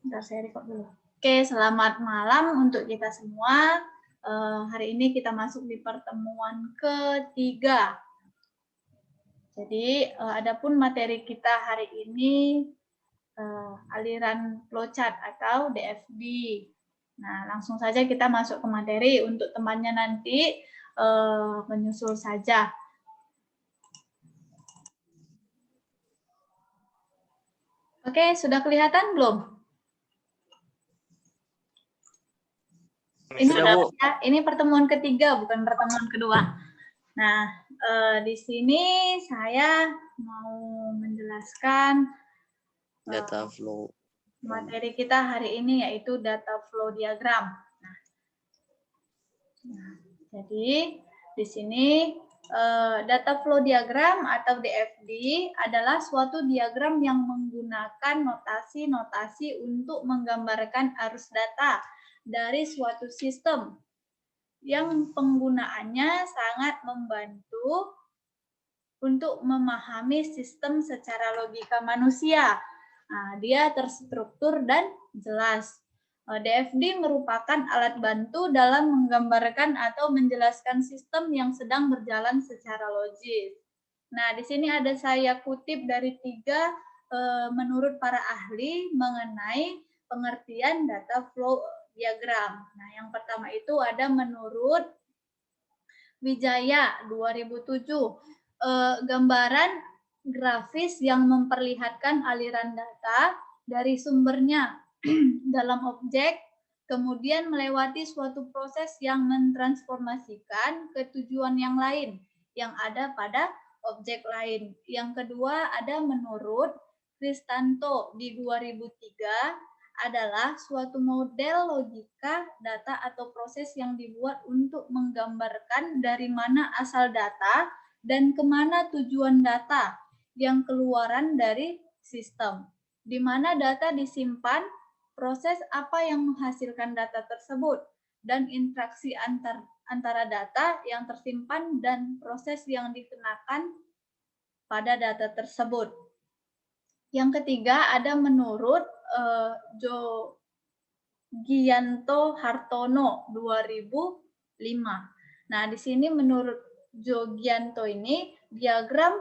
Bentar, saya record dulu. Oke, selamat malam untuk kita semua. Hari ini kita masuk di pertemuan ketiga. Jadi, adapun materi kita hari ini aliran flowchart atau DFD. Nah, langsung saja kita masuk ke materi. Untuk temannya nanti menyusul saja. Oke, sudah kelihatan belum? Ini pertemuan ketiga, bukan pertemuan kedua. Nah, di sini saya mau menjelaskan data flow. Materi kita hari ini yaitu data flow diagram. Nah, jadi di sini data flow diagram atau DFD adalah suatu diagram yang menggunakan notasi-notasi untuk menggambarkan arus data dari suatu sistem yang penggunaannya sangat membantu untuk memahami sistem secara logika manusia. Nah, dia terstruktur dan jelas. DFD merupakan alat bantu dalam menggambarkan atau menjelaskan sistem yang sedang berjalan secara logis. Nah, di sini ada saya kutip dari 3 menurut para ahli mengenai pengertian data flow diagram. Nah, yang pertama itu ada menurut Wijaya 2007, gambaran grafis yang memperlihatkan aliran data dari sumbernya dalam objek, kemudian melewati suatu proses yang mentransformasikan ke tujuan yang lain yang ada pada objek lain. Yang kedua ada menurut Kristanto di 2003, adalah suatu model logika data atau proses yang dibuat untuk menggambarkan dari mana asal data dan kemana tujuan data yang keluaran dari sistem, di mana data disimpan, proses apa yang menghasilkan data tersebut, dan interaksi antara data yang tersimpan dan proses yang dikenakan pada data tersebut. Yang ketiga ada menurut Jogianto Hartono 2005. Nah, di sini menurut Jogianto ini diagram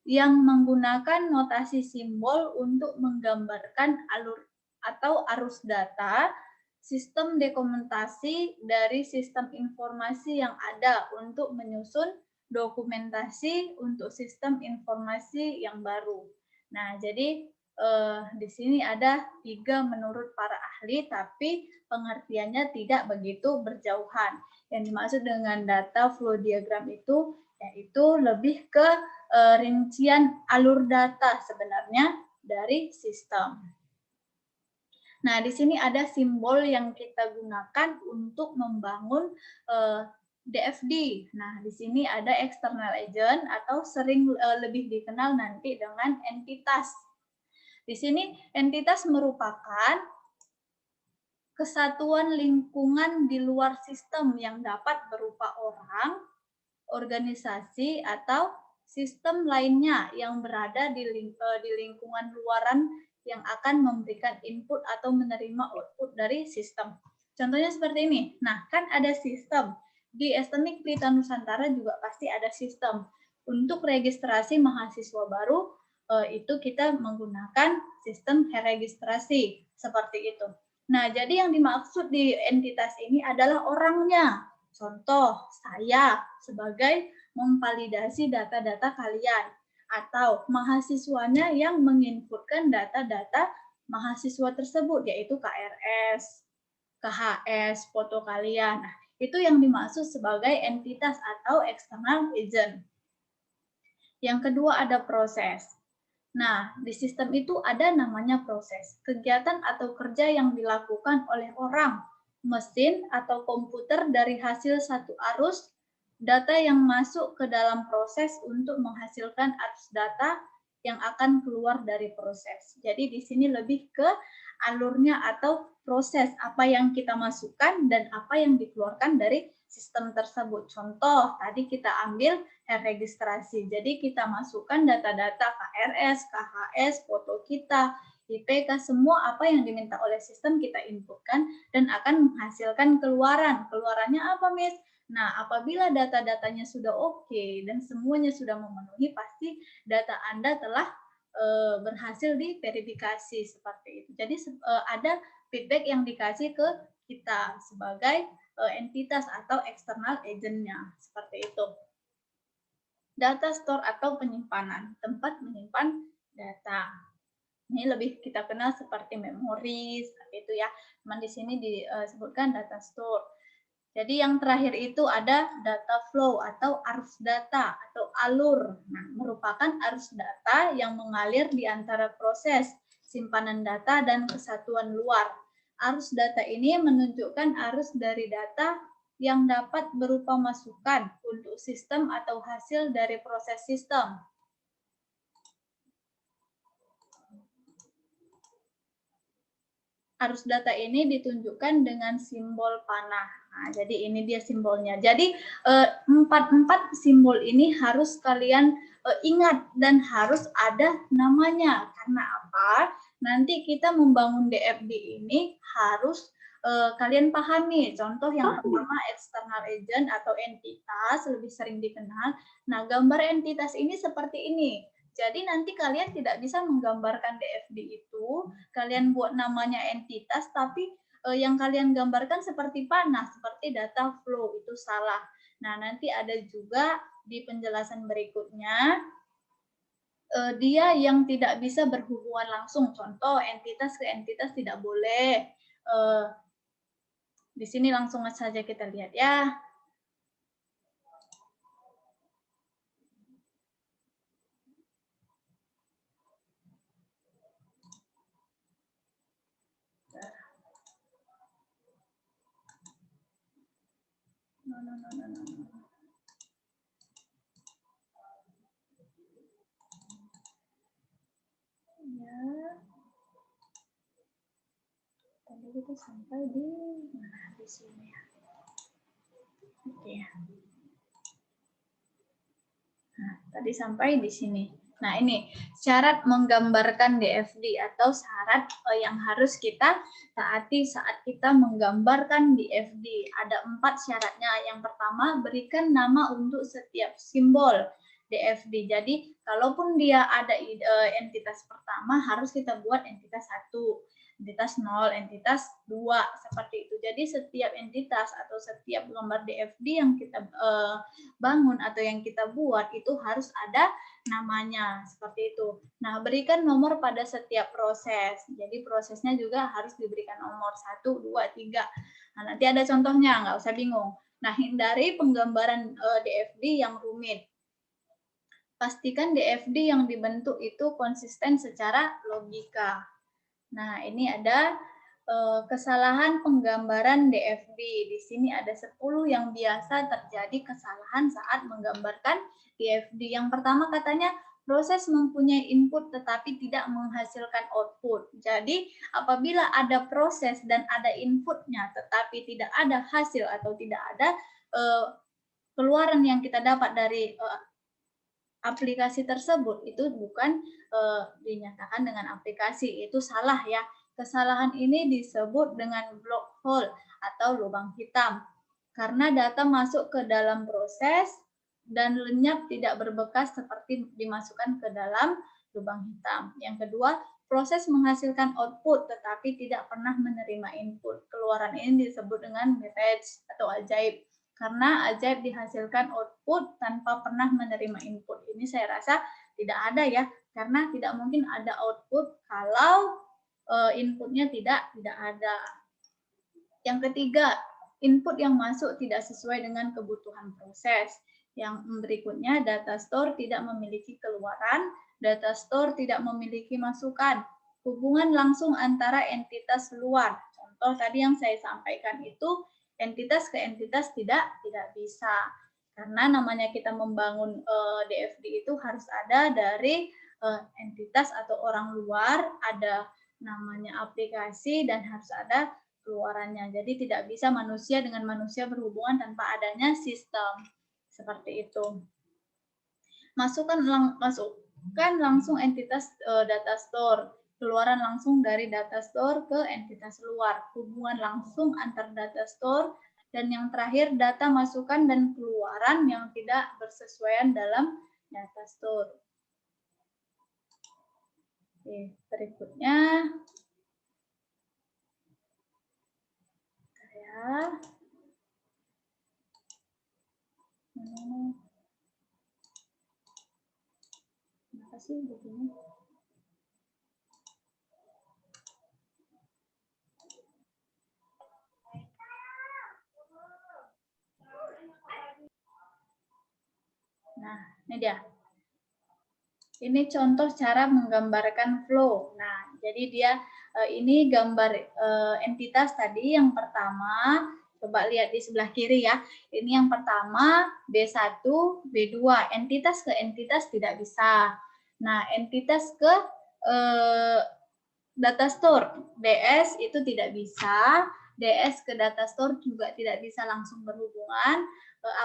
yang menggunakan notasi simbol untuk menggambarkan alur atau arus data, sistem dokumentasi dari sistem informasi yang ada untuk menyusun dokumentasi untuk sistem informasi yang baru. Nah, jadi di sini ada 3 menurut para ahli, tapi pengertiannya tidak begitu berjauhan. Yang dimaksud dengan data flow diagram itu yaitu lebih ke rincian alur data sebenarnya dari sistem. Nah, di sini ada simbol yang kita gunakan untuk membangun DFD. Nah, di sini ada external agent atau sering lebih dikenal nanti dengan entitas. Di sini entitas merupakan kesatuan lingkungan di luar sistem yang dapat berupa orang, organisasi, atau sistem lainnya yang berada di lingkungan luaran yang akan memberikan input atau menerima output dari sistem. Contohnya seperti ini. Nah, kan ada sistem. Di STMIK Pelita Nusantara juga pasti ada sistem. Untuk registrasi mahasiswa baru, itu kita menggunakan sistem registrasi. Seperti itu. Nah, jadi yang dimaksud di entitas ini adalah orangnya. Contoh, saya sebagai memvalidasi data-data kalian, atau mahasiswanya yang menginputkan data-data mahasiswa tersebut, yaitu KRS, KHS, foto kalian. Nah, itu yang dimaksud sebagai entitas atau external agent. Yang kedua ada proses. Nah, di sistem itu ada namanya proses, kegiatan atau kerja yang dilakukan oleh orang, mesin, atau komputer dari hasil satu arus data yang masuk ke dalam proses untuk menghasilkan arus data yang akan keluar dari proses. Jadi di sini lebih ke alurnya atau proses apa yang kita masukkan dan apa yang dikeluarkan dari sistem tersebut. Contoh, tadi kita ambil registrasi. Jadi kita masukkan data-data KRS, KHS, foto kita, IPK, semua apa yang diminta oleh sistem kita inputkan dan akan menghasilkan keluaran. Keluarannya apa, Miss? Nah, apabila data-datanya sudah oke dan semuanya sudah memenuhi, pasti data Anda telah berhasil diverifikasi seperti itu. Jadi ada feedback yang dikasih ke kita sebagai entitas atau external agent-nya, seperti itu. Data store atau penyimpanan, tempat menyimpan data. Ini lebih kita kenal seperti memori, seperti itu ya. Cuman di sini disebutkan data store. Jadi yang terakhir itu ada data flow atau arus data atau alur. Nah, merupakan arus data yang mengalir di antara proses simpanan data dan kesatuan luar. Arus data ini menunjukkan arus dari data yang dapat berupa masukan untuk sistem atau hasil dari proses sistem. Arus data ini ditunjukkan dengan simbol panah. Nah, jadi ini dia simbolnya. Jadi empat simbol ini harus kalian ingat dan harus ada namanya. Karena apa? Nanti kita membangun DFD ini harus kalian pahami. Contoh yang pertama external agent atau entitas, lebih sering dikenal. Nah, gambar entitas ini seperti ini. Jadi nanti kalian tidak bisa menggambarkan DFD itu, kalian buat namanya entitas, tapi yang kalian gambarkan seperti panah, seperti data flow, itu salah. Nah, nanti ada juga di penjelasan berikutnya, dia yang tidak bisa berhubungan langsung, contoh entitas ke entitas tidak boleh. Di sini langsung saja kita lihat ya. Ya. Tadi kita sampai di mana? Di sini ya. Oke ya. Nah, tadi sampai di sini. Nah, ini syarat menggambarkan DFD atau syarat yang harus kita taati saat kita menggambarkan DFD. Ada 4 syaratnya. Yang pertama, berikan nama untuk setiap simbol DFD. Jadi, kalaupun dia ada entitas pertama, harus kita buat entitas 1. Entitas 0, entitas 2, seperti itu. Jadi setiap entitas atau setiap gambar DFD yang kita bangun atau yang kita buat itu harus ada namanya, seperti itu. Nah, berikan nomor pada setiap proses. Jadi prosesnya juga harus diberikan nomor 1, 2, 3. Nah, nanti ada contohnya, nggak usah bingung. Nah, hindari penggambaran DFD yang rumit. Pastikan DFD yang dibentuk itu konsisten secara logika. Nah, ini ada kesalahan penggambaran DFD. Di sini ada 10 yang biasa terjadi kesalahan saat menggambarkan DFD. Yang pertama katanya proses mempunyai input tetapi tidak menghasilkan output. Jadi, apabila ada proses dan ada inputnya tetapi tidak ada hasil atau tidak ada keluaran yang kita dapat dari aplikasi tersebut, itu bukan dinyatakan dengan aplikasi, itu salah ya. Kesalahan ini disebut dengan black hole atau lubang hitam karena data masuk ke dalam proses dan lenyap tidak berbekas seperti dimasukkan ke dalam lubang hitam. Yang kedua, proses menghasilkan output tetapi tidak pernah menerima input. Keluaran ini disebut dengan mirage atau ajaib. Karena ajaib dihasilkan output tanpa pernah menerima input. Ini saya rasa tidak ada ya, karena tidak mungkin ada output kalau inputnya tidak ada. Yang ketiga, input yang masuk tidak sesuai dengan kebutuhan proses. Yang berikutnya, data store tidak memiliki keluaran, data store tidak memiliki masukan. Hubungan langsung antara entitas luar. Contoh tadi yang saya sampaikan itu, entitas ke entitas tidak bisa. Karena namanya kita membangun DFD itu harus ada dari entitas atau orang luar, ada namanya aplikasi, dan harus ada keluarannya. Jadi tidak bisa manusia dengan manusia berhubungan tanpa adanya sistem. Seperti itu. Masukkan langsung entitas data store. keluaran langsung dari data store ke entitas luar, hubungan langsung antar data store, dan yang terakhir data masukan dan keluaran yang tidak bersesuaian dalam data store. Oke, berikutnya ya. Kenapa sih begini? Nah, ini dia. Ini contoh cara menggambarkan flow. Nah, jadi dia ini gambar entitas tadi yang pertama. Coba lihat di sebelah kiri ya. Ini yang pertama B1, B2. Entitas ke entitas tidak bisa. Nah, entitas ke data store DS itu tidak bisa. DS ke data store juga tidak bisa langsung berhubungan,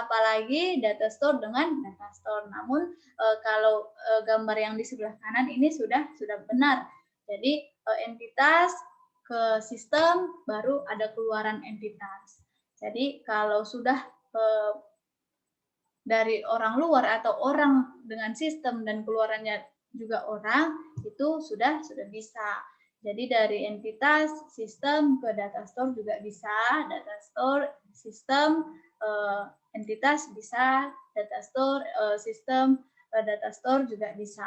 apalagi data store dengan data store. Namun kalau gambar yang di sebelah kanan ini sudah benar. Jadi entitas ke sistem baru ada keluaran entitas. Jadi kalau sudah dari orang luar atau orang dengan sistem dan keluarannya juga orang, itu sudah bisa. Jadi dari entitas sistem ke data store juga bisa, data store sistem entitas bisa, data store sistem data store juga bisa.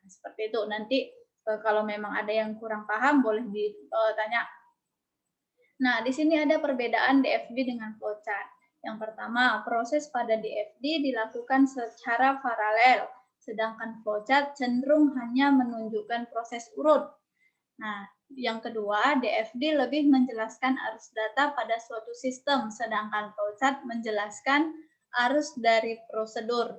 Nah, seperti itu. Nanti kalau memang ada yang kurang paham boleh ditanya. Nah, di sini ada perbedaan DFD dengan flowchart. Yang pertama, proses pada DFD dilakukan secara paralel, sedangkan flowchart cenderung hanya menunjukkan proses urut. Nah, yang kedua, DFD lebih menjelaskan arus data pada suatu sistem, sedangkan flowchart menjelaskan arus dari prosedur.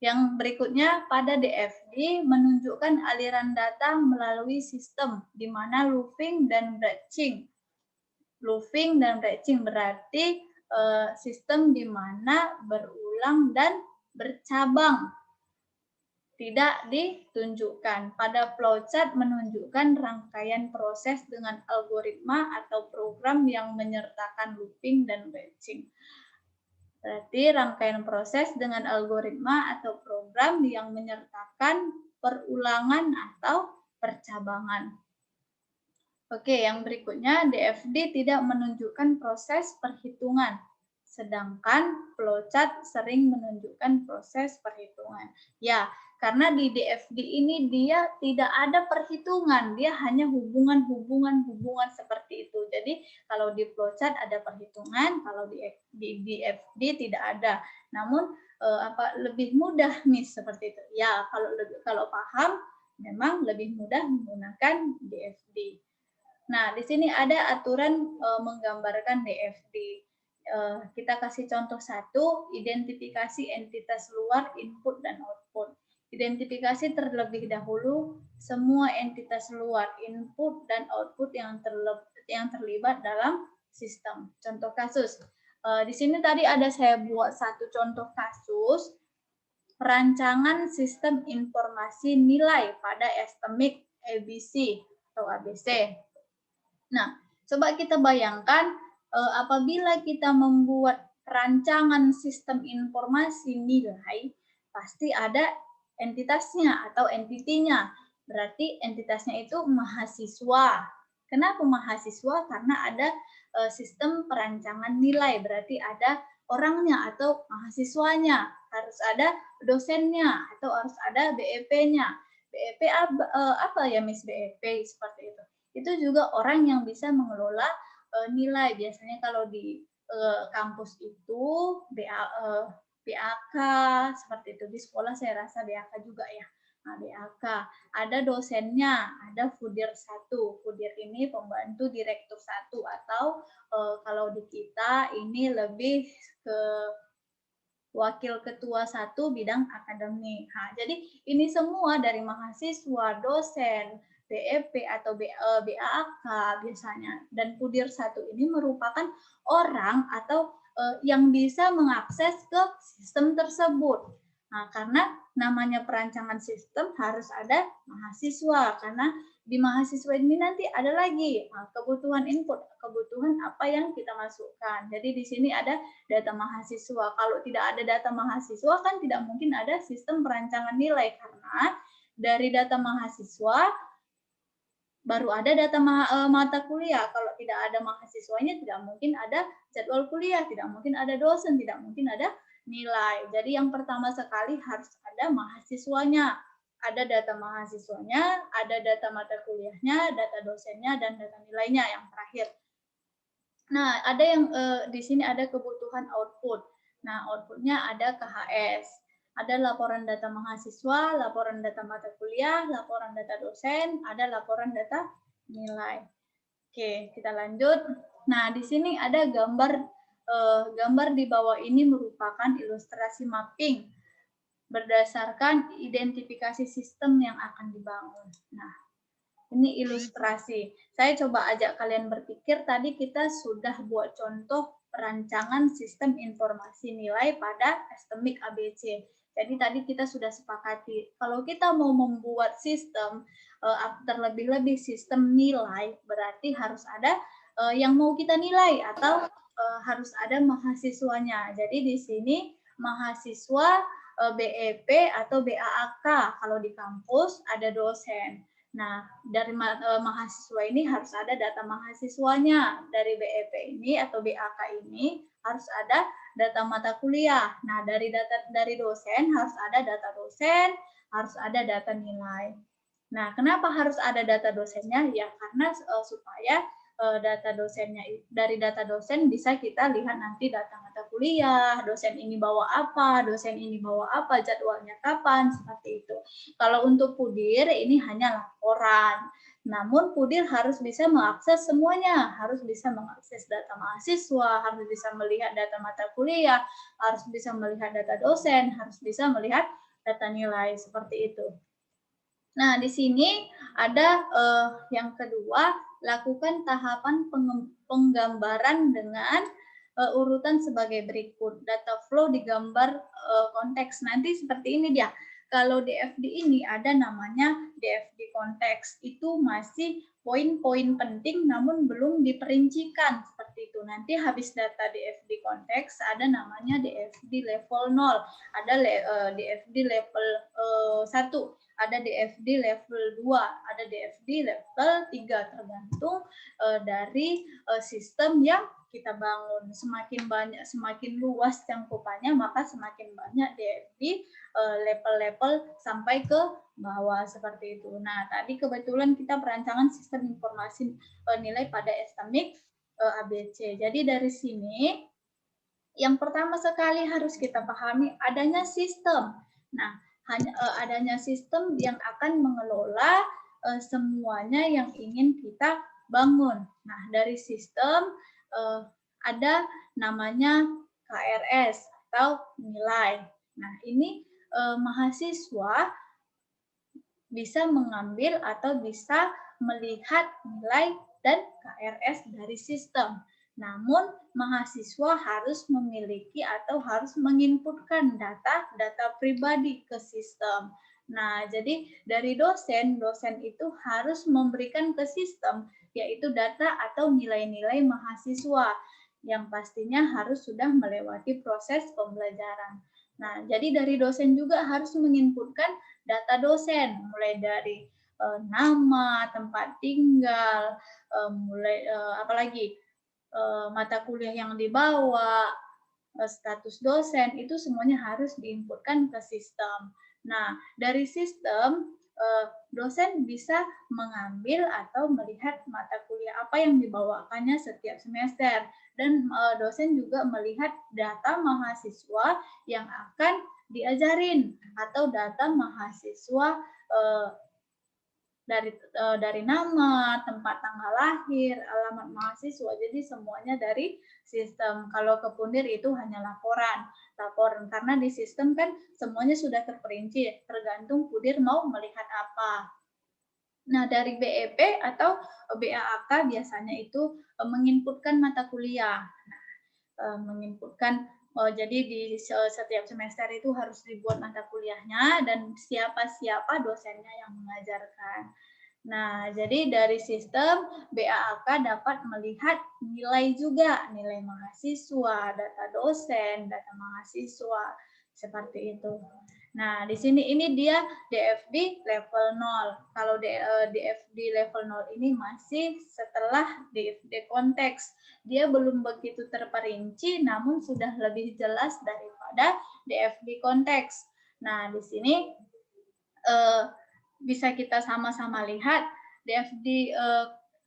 Yang berikutnya, pada DFD menunjukkan aliran data melalui sistem, di mana looping dan branching. Looping dan branching berarti sistem di mana berulang dan bercabang. Tidak ditunjukkan. Pada flowchart menunjukkan rangkaian proses dengan algoritma atau program yang menyertakan looping dan branching. Berarti rangkaian proses dengan algoritma atau program yang menyertakan perulangan atau percabangan. Oke, yang berikutnya DFD tidak menunjukkan proses perhitungan, sedangkan flowchart sering menunjukkan proses perhitungan. Ya, karena di DFD ini dia tidak ada perhitungan, dia hanya hubungan seperti itu. Jadi kalau di flowchart ada perhitungan, kalau di DFD tidak ada. Namun lebih mudah nih seperti itu. Ya, kalau paham memang lebih mudah menggunakan DFD. Nah, di sini ada aturan menggambarkan DFD. Kita kasih contoh satu, identifikasi entitas luar, input, dan output. Identifikasi terlebih dahulu semua entitas luar, input, dan output yang terlibat dalam sistem. Contoh kasus. Di sini tadi ada saya buat satu contoh kasus, perancangan sistem informasi nilai pada estimate ABC atau ABC. Nah, coba kita bayangkan apabila kita membuat rancangan sistem informasi nilai, pasti ada entitasnya atau entitinya. Berarti entitasnya itu mahasiswa. Kenapa mahasiswa? Karena ada sistem perancangan nilai, berarti ada orangnya atau mahasiswanya. Harus ada dosennya atau harus ada BEP-nya. BEP apa ya Miss BEP seperti itu? Itu juga orang yang bisa mengelola nilai. Biasanya kalau di kampus itu BAK seperti itu. Di sekolah saya rasa BAK juga ya. Nah, BAK. Ada dosennya, ada Fudir 1. Fudir ini pembantu direktur 1 atau kalau di kita ini lebih ke wakil ketua 1 bidang akademik. Nah, jadi ini semua dari mahasiswa, dosen, BEP atau BAK biasanya. Dan Fudir 1 ini merupakan orang atau yang bisa mengakses ke sistem tersebut. Nah, karena namanya perancangan sistem harus ada mahasiswa, karena di mahasiswa ini nanti ada lagi kebutuhan input, kebutuhan apa yang kita masukkan. Jadi di sini ada data mahasiswa. Kalau tidak ada data mahasiswa kan tidak mungkin ada sistem perancangan nilai, karena dari data mahasiswa baru ada data mata kuliah. Kalau tidak ada mahasiswanya tidak mungkin ada jadwal kuliah, tidak mungkin ada dosen, tidak mungkin ada nilai. Jadi yang pertama sekali harus ada mahasiswanya. Ada data mahasiswanya, ada data mata kuliahnya, data dosennya, dan data nilainya yang terakhir. Nah, ada yang di sini ada kebutuhan output. Nah, outputnya ada KHS. Ada laporan data mahasiswa, laporan data mata kuliah, laporan data dosen, ada laporan data nilai. Oke, kita lanjut. Nah, di sini ada gambar di bawah ini merupakan ilustrasi mapping berdasarkan identifikasi sistem yang akan dibangun. Nah, ini ilustrasi. Saya coba ajak kalian berpikir, tadi kita sudah buat contoh perancangan sistem informasi nilai pada STMIC ABC. Jadi tadi kita sudah sepakati, kalau kita mau membuat sistem, terlebih-lebih sistem nilai, berarti harus ada yang mau kita nilai atau harus ada mahasiswanya. Jadi di sini mahasiswa BEP atau BAAK, kalau di kampus ada dosen. Nah, dari mahasiswa ini harus ada data mahasiswanya. Dari BEP ini atau BAK ini harus ada data mata kuliah. Nah, dari dosen harus ada data dosen, harus ada data nilai. Nah, kenapa harus ada data dosennya? Ya, karena supaya data dosennya, dari data dosen bisa kita lihat nanti data mata kuliah, dosen ini bawa apa, dosen ini bawa apa, jadwalnya kapan, seperti itu. Kalau untuk Pudir ini hanya laporan. Namun Pudir harus bisa mengakses semuanya, harus bisa mengakses data mahasiswa, harus bisa melihat data mata kuliah, harus bisa melihat data dosen, harus bisa melihat data nilai, seperti itu. Nah, di sini ada yang kedua, lakukan tahapan penggambaran dengan urutan sebagai berikut. Data flow digambar konteks. Nanti seperti ini dia. Kalau DFD ini ada namanya DFD konteks. Itu masih poin-poin penting namun belum diperincikan seperti itu. Nanti habis data DFD konteks ada namanya DFD level 0, ada DFD level 1, ada DFD level 2, ada DFD level 3, tergantung dari sistem yang kita bangun. Semakin banyak, semakin luas cangkupannya, maka semakin banyak DFD level-level sampai ke bawah, seperti itu. Nah, tadi kebetulan kita perancangan sistem informasi nilai pada STMIC ABC. Jadi dari sini yang pertama sekali harus kita pahami adanya sistem. Nah, adanya sistem yang akan mengelola semuanya yang ingin kita bangun. Nah, dari sistem ada namanya KRS atau nilai. Nah, ini mahasiswa bisa mengambil atau bisa melihat nilai dan KRS dari sistem. Namun, mahasiswa harus memiliki atau harus menginputkan data pribadi ke sistem. Nah, jadi dari dosen itu harus memberikan ke sistem, yaitu data atau nilai-nilai mahasiswa, yang pastinya harus sudah melewati proses pembelajaran. Nah, jadi dari dosen juga harus menginputkan data dosen, mulai dari nama, tempat tinggal, apalagi mata kuliah yang dibawa, status dosen, itu semuanya harus diinputkan ke sistem. Nah, dari sistem dosen bisa mengambil atau melihat mata kuliah apa yang dibawakannya setiap semester, dan dosen juga melihat data mahasiswa yang akan diajarin atau data mahasiswa dari nama, tempat tanggal lahir, alamat mahasiswa. Jadi semuanya dari sistem. Kalau ke Pundir itu hanya laporan karena di sistem kan semuanya sudah terperinci, tergantung Pundir mau melihat apa. Nah, dari BEP atau BAAK biasanya itu menginputkan mata kuliah. Menginputkan jadi di setiap semester itu harus dibuat mata kuliahnya dan siapa dosennya yang mengajarkan. Nah, jadi dari sistem BAAK dapat melihat nilai juga, nilai mahasiswa, data dosen, data mahasiswa, seperti itu. Nah, di sini ini dia DFD level 0. Kalau DFD level 0 ini masih setelah DFD konteks. Dia belum begitu terperinci, namun sudah lebih jelas daripada DFD konteks. Nah, di sini bisa kita sama-sama lihat DFD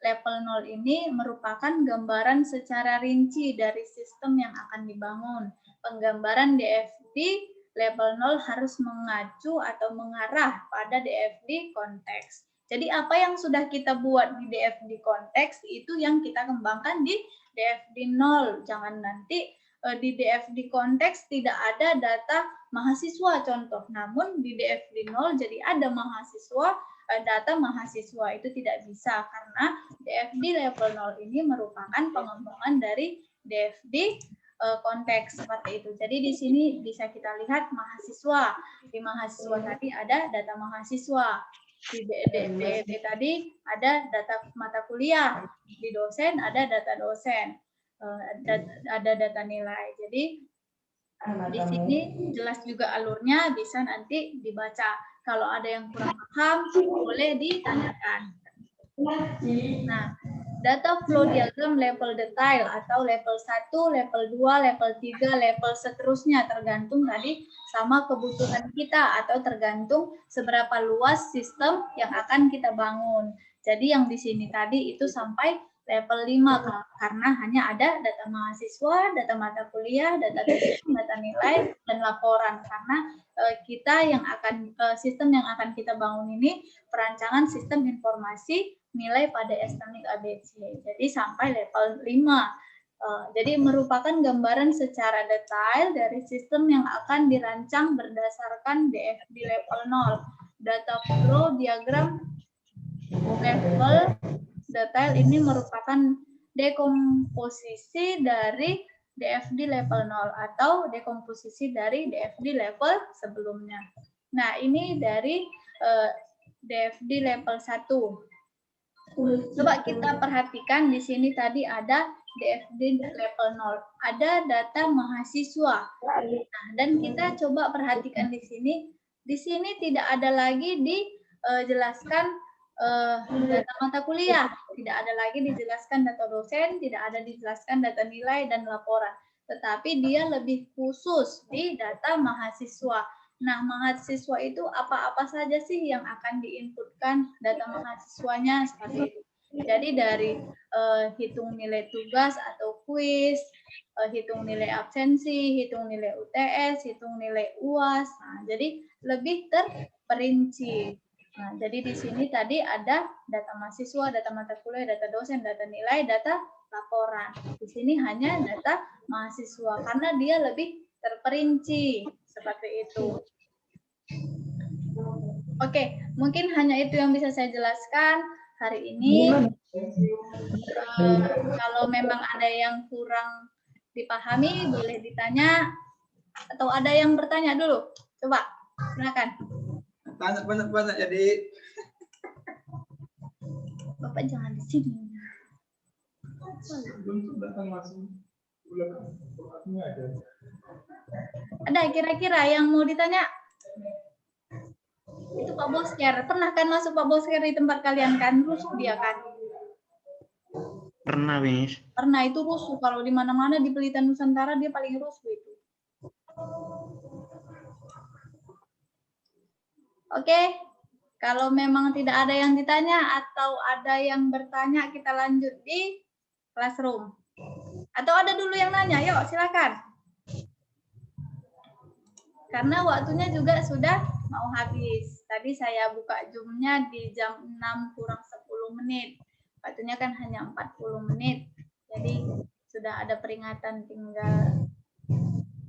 level 0 ini merupakan gambaran secara rinci dari sistem yang akan dibangun. Penggambaran DFD level 0 harus mengacu atau mengarah pada DFD konteks. Jadi apa yang sudah kita buat di DFD konteks itu yang kita kembangkan di DFD 0. Jangan nanti di DFD konteks tidak ada data mahasiswa contoh, namun di DFD 0 jadi ada mahasiswa, data mahasiswa, itu tidak bisa karena DFD level 0 ini merupakan pengembangan dari DFD konteks seperti itu. Jadi di sini bisa kita lihat mahasiswa. Di mahasiswa tadi ada data mahasiswa. Di DFD tadi ada data mata kuliah. Di dosen ada data dosen. Ada data nilai. Jadi di sini jelas juga alurnya, bisa nanti dibaca. Kalau ada yang kurang paham, boleh ditanyakan. Nah, data flow diagram level detail atau level 1, level 2, level 3, level seterusnya tergantung tadi sama kebutuhan kita atau tergantung seberapa luas sistem yang akan kita bangun. Jadi yang di sini tadi itu sampai level 5 karena hanya ada data mahasiswa, data mata kuliah, data dosen, data nilai, dan laporan. Karena kita yang akan sistem yang akan kita bangun ini perancangan sistem informasi nilai pada estetik ABC. Jadi sampai level 5. Jadi merupakan gambaran secara detail dari sistem yang akan dirancang berdasarkan DFD level 0. Data flow diagram level detail ini merupakan dekomposisi dari DFD level 0 atau dekomposisi dari DFD level sebelumnya. Nah, ini dari DFD level 1. Coba kita perhatikan di sini tadi ada DFD level 0. Ada data mahasiswa. Nah, dan kita coba perhatikan di sini. Di sini tidak ada lagi dijelaskan data mata kuliah, tidak ada lagi dijelaskan data dosen, tidak ada dijelaskan data nilai dan laporan, tetapi dia lebih khusus di data mahasiswa. Nah, mahasiswa itu apa-apa saja sih yang akan diinputkan data mahasiswanya seperti itu. Jadi dari hitung nilai tugas atau kuis, hitung nilai absensi, hitung nilai UTS, hitung nilai UAS. Nah, jadi lebih terperinci. Nah, jadi di sini tadi ada data mahasiswa, data mata kuliah, data dosen, data nilai, data laporan. Di sini hanya data mahasiswa karena dia lebih terperinci seperti itu. Oke, mungkin hanya itu yang bisa saya jelaskan hari ini. Kalau memang ada yang kurang dipahami, boleh ditanya atau ada yang bertanya dulu. Coba, silakan. Banyak jadi. Bapak jangan di sini. Ada kira-kira yang mau ditanya? Itu Pak Bosker. Pernah kan masuk Pak Bosker di tempat kalian kan? Rusuh dia kan? Pernah, Miss. Pernah, itu rusuh. Kalau di mana-mana di Pelita Nusantara dia paling rusuh itu. Oke. Kalau memang tidak ada yang ditanya atau ada yang bertanya, kita lanjut di classroom. Atau ada dulu yang nanya, yuk silakan. Karena waktunya juga sudah mau habis. Tadi saya buka Zoom-nya di jam 6 kurang 10 menit. Waktunya kan hanya 40 menit. Jadi sudah ada peringatan tinggal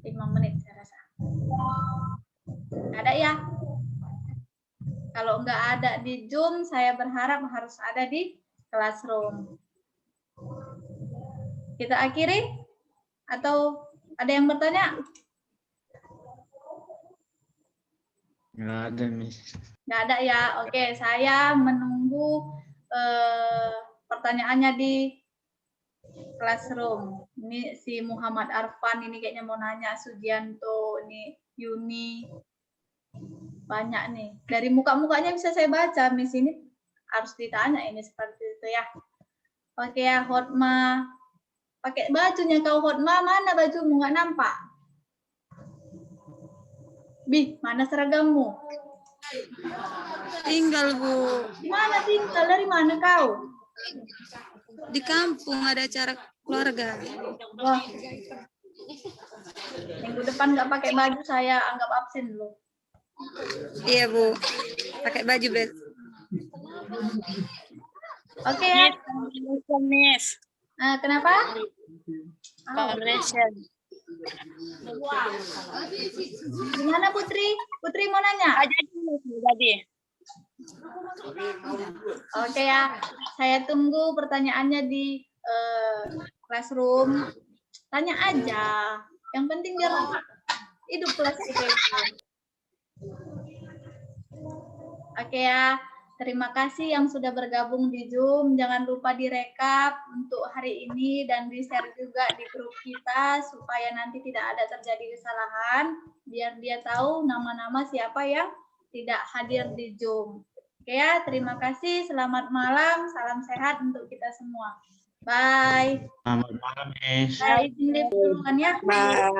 5 menit saya rasa. Ada ya? Kalau nggak ada di Zoom, saya berharap harus ada di classroom. Kita akhiri? Atau ada yang bertanya? Nggak ada, Miss. Nggak ada ya. Oke, saya menunggu pertanyaannya di classroom. Ini si Muhammad Arfan ini kayaknya mau nanya, Sugianto, ini Yuni. Banyak nih. Dari muka-mukanya bisa saya baca, Miss, ini harus ditanya ini seperti itu ya. Oke ya, Hotma. Pakai bajunya kau, Hotma. Mana bajumu? Nggak nampak. Bi, mana seragammu? Tinggal, Bu. Mana tinggal? Dari mana kau? Di kampung ada acara keluarga. Wah. Minggu depan nggak pakai baju, saya anggap absen loh. Iya, Bu. Pakai baju, Bet. Oke ya. Miss. Kenapa? Gimana Putri? Putri mau nanya? Jadi. Oke ya. Saya tunggu pertanyaannya di classroom. Tanya aja. Yang penting biar hidup kelas kita. Oke ya. Terima kasih yang sudah bergabung di Zoom. Jangan lupa direkap untuk hari ini dan di-share juga di grup kita supaya nanti tidak ada terjadi kesalahan. Biar dia tahu nama-nama siapa yang tidak hadir di Zoom. Oke ya, terima kasih. Selamat malam. Salam sehat untuk kita semua. Bye. Selamat malam, Miss. Saya izin duluan ya. Bye.